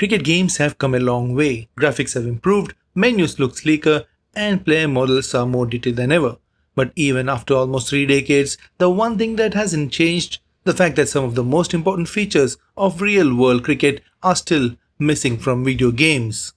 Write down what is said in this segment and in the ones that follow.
Cricket games have come a long way. Graphics have improved, menus look sleeker, and player models are more detailed than ever. But even after almost 3 decades, the one thing that hasn't changed, the fact that some of the most important features of real world cricket are still missing from video games.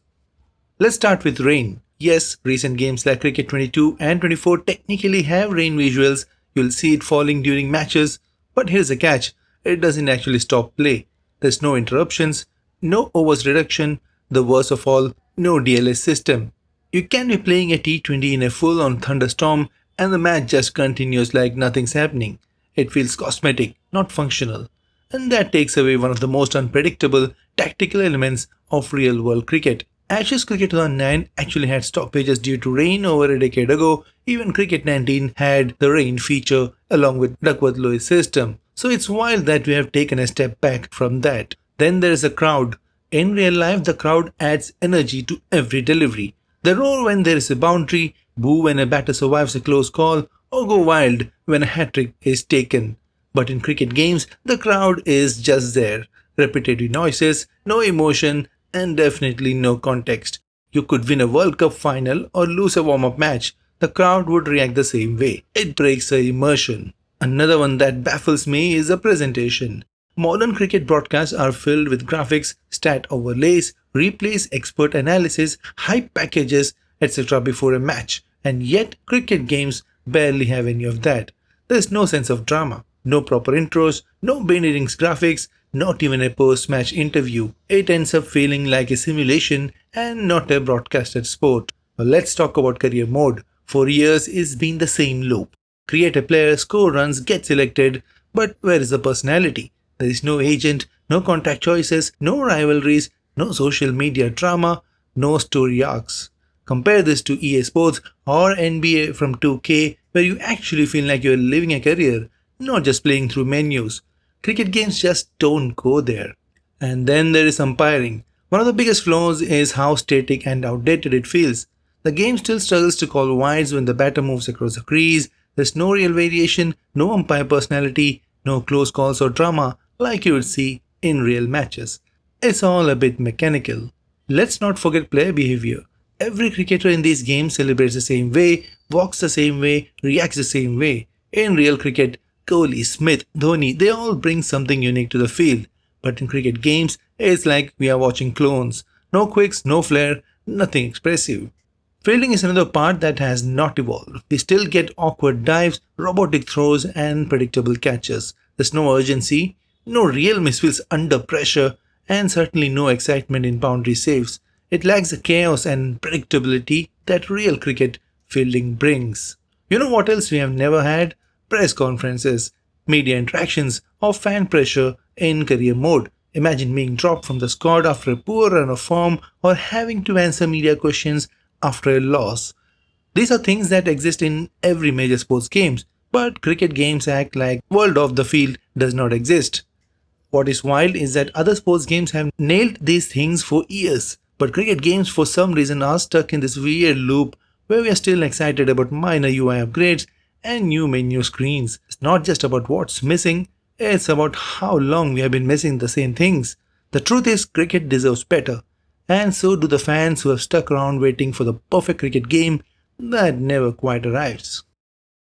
Let's start with rain. Yes, recent games like Cricket 22 and 24 technically have rain visuals. You'll see it falling during matches, but here's a catch, it doesn't actually stop play. There's no interruptions, no overs reduction, the worst of all, no DLS system. You can be playing a T20 in a full on thunderstorm and the match just continues like nothing's happening. It feels cosmetic, not functional. And that takes away one of the most unpredictable tactical elements of real world cricket. Ashes Cricket 2009 actually had stoppages due to rain over a decade ago. Even Cricket 19 had the rain feature along with Duckworth-Lewis system. So it's wild that we have taken a step back from that. Then there is a crowd. In real life, the crowd adds energy to every delivery. They roar when there is a boundary, boo when a batter survives a close call, or go wild when a hat-trick is taken. But in cricket games, the crowd is just there. Repetitive noises, no emotion, and definitely no context. You could win a World Cup final or lose a warm-up match. The crowd would react the same way. It breaks the immersion. Another one that baffles me is the presentation. Modern cricket broadcasts are filled with graphics, stat overlays, replays, expert analysis, hype packages, etc. before a match. And yet, cricket games barely have any of that. There's no sense of drama, no proper intros, no Benedict's graphics, not even a post-match interview. It ends up feeling like a simulation and not a broadcasted sport. Well, let's talk about career mode. For years, it's been the same loop. Create a player, score runs, get selected, but where is the personality? There is no agent, no contact choices, no rivalries, no social media drama, no story arcs. Compare this to EA Sports or NBA from 2K, where you actually feel like you're living a career, not just playing through menus. Cricket games just don't go there. And then there is umpiring. One of the biggest flaws is how static and outdated it feels. The game still struggles to call wides when the batter moves across the crease. There's no real variation, no umpire personality, no close calls or drama like you would see in real matches. It's all a bit mechanical. Let's not forget player behavior. Every cricketer in these games celebrates the same way, walks the same way, reacts the same way. In real cricket, Kohli, Smith, Dhoni, they all bring something unique to the field. But in cricket games, it's like we are watching clones. No quicks, no flair, nothing expressive. Fielding is another part that has not evolved. We still get awkward dives, robotic throws, and predictable catches. There's no urgency, no real misfeels under pressure, and certainly no excitement in boundary saves. It lacks the chaos and predictability that real cricket fielding brings. You know what else we have never had? Press conferences, media interactions, or fan pressure in career mode. Imagine being dropped from the squad after a poor run of form or having to answer media questions after a loss. These are things that exist in every major sports games, but cricket games act like world off the field does not exist. What is wild is that other sports games have nailed these things for years, but cricket games for some reason are stuck in this weird loop where we are still excited about minor UI upgrades and new menu screens. It's not just about what's missing, it's about how long we have been missing the same things. The truth is, cricket deserves better, and so do the fans who have stuck around waiting for the perfect cricket game that never quite arrives.